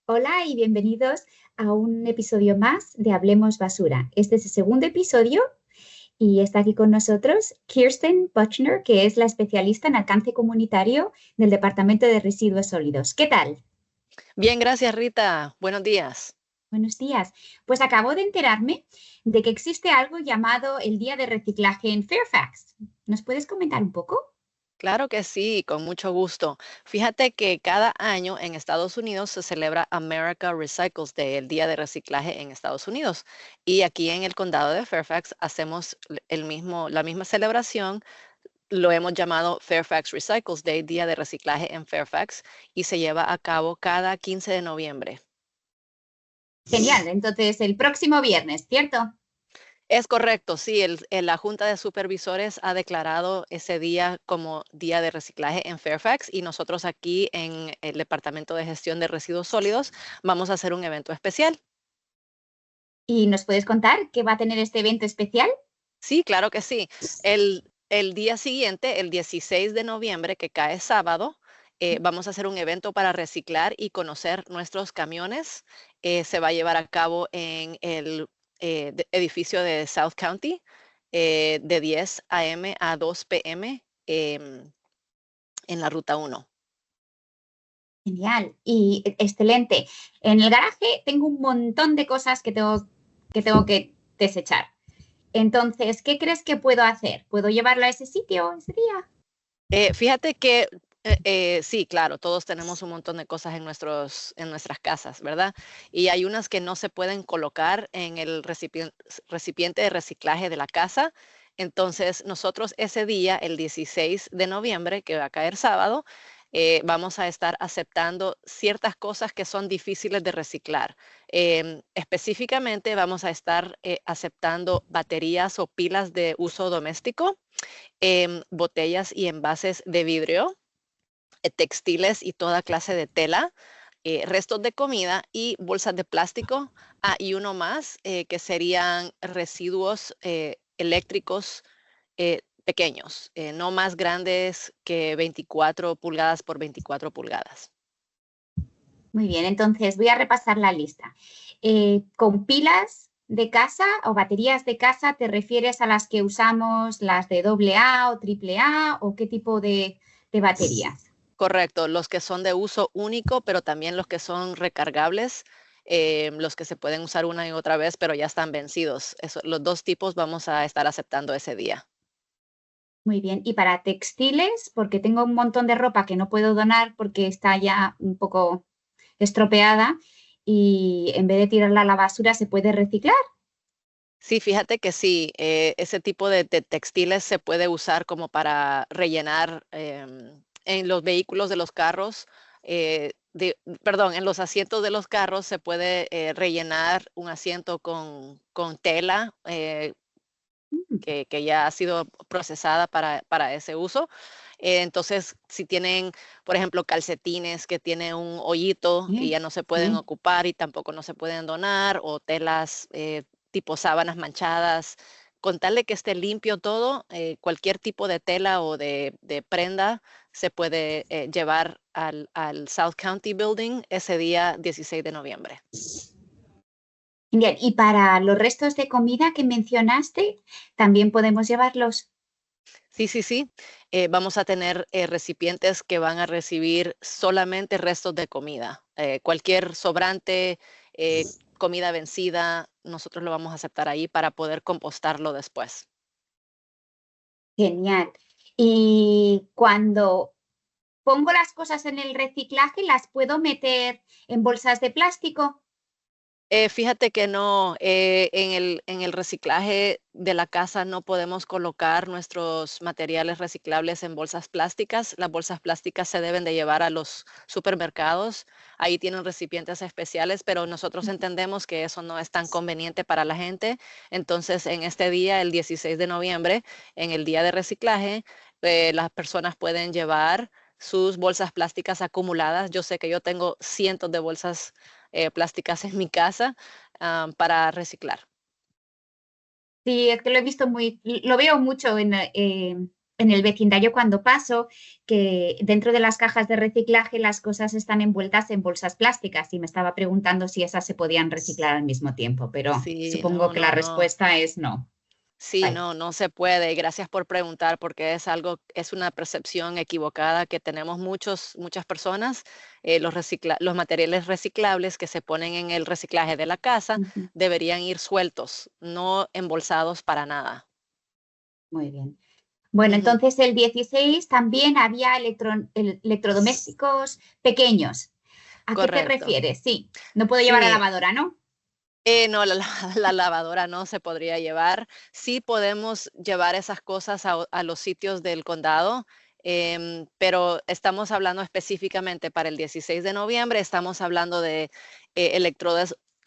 Hola y bienvenidos a un episodio más de Hablemos Basura. Este es el segundo episodio y está aquí con nosotros Kirsten Buchner, que es la especialista en alcance comunitario del Departamento de Residuos Sólidos. ¿Qué tal? Bien, gracias Rita. Buenos días. Buenos días. Pues acabo de enterarme de que existe algo llamado el Día de Reciclaje en Fairfax. ¿Nos puedes comentar un poco? Claro que sí, con mucho gusto. Fíjate que cada año en Estados Unidos se celebra America Recycles Day, el Día de Reciclaje en Estados Unidos. Y aquí en el condado de Fairfax hacemos la misma celebración. Lo hemos llamado Fairfax Recycles Day, Día de Reciclaje en Fairfax, y se lleva a cabo cada 15 de noviembre. Genial. Entonces, el próximo viernes, ¿cierto? Es correcto, sí, la Junta de Supervisores ha declarado ese día como Día de Reciclaje en Fairfax y nosotros aquí en el Departamento de Gestión de Residuos Sólidos vamos a hacer un evento especial. ¿Y nos puedes contar qué va a tener este evento especial? Sí, claro que sí. El día siguiente, el 16 de noviembre, que cae sábado, vamos a hacer un evento para reciclar y conocer nuestros camiones. Se va a llevar a cabo en el edificio de South County de 10 a.m. a 2 p.m. En la ruta 1. Genial y excelente. En el garaje tengo un montón de cosas que tengo que desechar. Entonces, ¿qué crees que puedo hacer? ¿Puedo llevarlo a ese sitio ese día? Fíjate que sí, claro, todos tenemos un montón de cosas en nuestras casas, ¿verdad? Y hay unas que no se pueden colocar en el recipiente de reciclaje de la casa. Entonces, nosotros ese día, el 16 de noviembre, que va a caer sábado, vamos a estar aceptando ciertas cosas que son difíciles de reciclar. Específicamente, vamos a estar aceptando baterías o pilas de uso doméstico, botellas y envases de vidrio, textiles y toda clase de tela, restos de comida y bolsas de plástico. Y uno más, que serían residuos eléctricos pequeños, no más grandes que 24 pulgadas por 24 pulgadas. Muy bien, entonces voy a repasar la lista. ¿Con pilas de casa o baterías de casa te refieres a las que usamos, las de AA o AAA o qué tipo de baterías? Correcto, los que son de uso único, pero también los que son recargables, los que se pueden usar una y otra vez, pero ya están vencidos. Los dos tipos vamos a estar aceptando ese día. Muy bien. Y para textiles, porque tengo un montón de ropa que no puedo donar porque está ya un poco estropeada y en vez de tirarla a la basura se puede reciclar. Sí, fíjate que sí, ese tipo de textiles se puede usar como para rellenar en los vehículos de los carros, perdón, en los asientos de los carros se puede rellenar un asiento con tela, Mm, que ya ha sido procesada para ese uso. Entonces, si tienen, por ejemplo, calcetines que tienen un hoyito y ya no se pueden sí. ocupar y tampoco no se pueden donar, o telas tipo sábanas manchadas, con tal de que esté limpio todo, cualquier tipo de tela o de prenda se puede llevar al South County Building ese día 16 de noviembre. Bien, y para los restos de comida que mencionaste, también podemos llevarlos. Sí, sí, sí. Vamos a tener recipientes que van a recibir solamente restos de comida. Cualquier sobrante, comida vencida, nosotros lo vamos a aceptar ahí para poder compostarlo después. Genial. Y cuando pongo las cosas en el reciclaje, ¿las puedo meter en bolsas de plástico? Fíjate que no, en el reciclaje de la casa no podemos colocar nuestros materiales reciclables en bolsas plásticas. Las bolsas plásticas se deben de llevar a los supermercados. Ahí tienen recipientes especiales, pero nosotros entendemos que eso no es tan conveniente para la gente. Entonces, en este día, el 16 de noviembre, en el día de reciclaje, las personas pueden llevar sus bolsas plásticas acumuladas. Yo sé que yo tengo cientos de bolsas plásticas en mi casa, para reciclar. Sí, es que lo he visto lo veo mucho en el vecindario cuando paso, que dentro de las cajas de reciclaje las cosas están envueltas en bolsas plásticas y me estaba preguntando si esas se podían reciclar al mismo tiempo, pero Sí, supongo no, que la no, no. respuesta es no. Sí, Vale. no, no se puede. Gracias por preguntar, porque es una percepción equivocada que tenemos muchas personas. Los materiales reciclables que se ponen en el reciclaje de la casa Ujú. deberían ir sueltos, no embolsados para nada. Muy bien. Bueno, Ujú, entonces el 16 también había electrodomésticos pequeños. ¿A qué te correcto. refieres? Sí, no puedo llevar a Sí, lavadora, ¿no? no, la lavadora no se podría llevar. Sí podemos llevar esas cosas a los sitios del condado, pero estamos hablando específicamente para el 16 de noviembre, estamos hablando de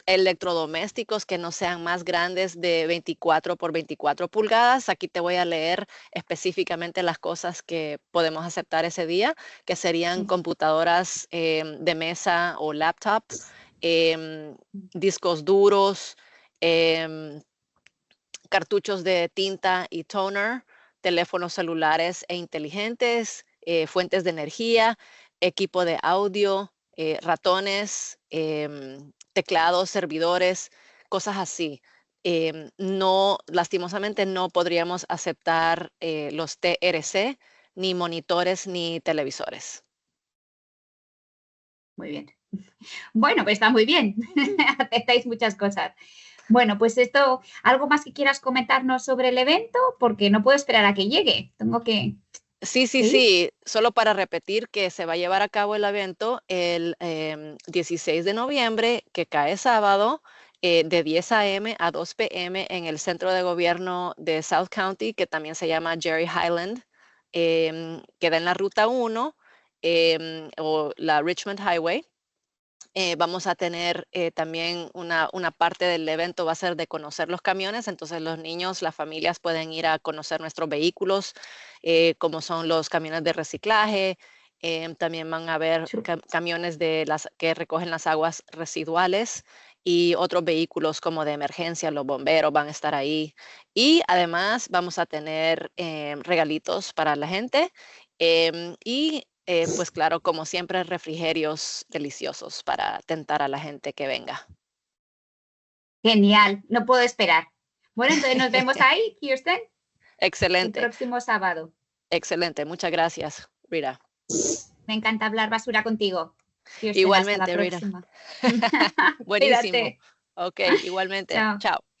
electrodomésticos que no sean más grandes de 24 por 24 pulgadas. Aquí te voy a leer específicamente las cosas que podemos aceptar ese día, que serían Sí. computadoras de mesa o laptop, em, discos duros, em, cartuchos de tinta y toner, teléfonos celulares e inteligentes, fuentes de energía, equipo de audio, ratones, teclados, servidores, cosas así. No, lastimosamente no podríamos aceptar los TRC, ni monitores, ni televisores. Muy bien. Bueno, pues está muy bien. Aceptáis muchas cosas. Bueno, pues esto, ¿algo más que quieras comentarnos sobre el evento? Porque no puedo esperar a que llegue. Tengo Sí, sí, que ir. sí, solo para repetir que se va a llevar a cabo el evento el 16 de noviembre, que cae sábado, de 10 a.m. a 2 p.m. en el centro de gobierno de South County, que también se llama Jerry Highland, queda en la ruta 1 o la Richmond Highway. Vamos a tener también una parte del evento va a ser de conocer los camiones, entonces los niños, las familias pueden ir a conocer nuestros vehículos, como son los camiones de reciclaje. También van a haber Chu- camiones que recogen las aguas residuales y otros vehículos como de emergencia, los bomberos van a estar ahí. Y además vamos a tener regalitos para la gente. Y pues claro, como siempre, refrigerios deliciosos para tentar a la gente que venga. Genial, no puedo esperar. Bueno, entonces nos vemos ahí, Kirsten, el Excelente, próximo sábado. excelente. Muchas gracias, Rita. Me encanta hablar basura contigo. Kirsten, hasta la Igualmente, Rita. próxima. Buenísimo. Cuídate. Ok, igualmente. Chao. Chao.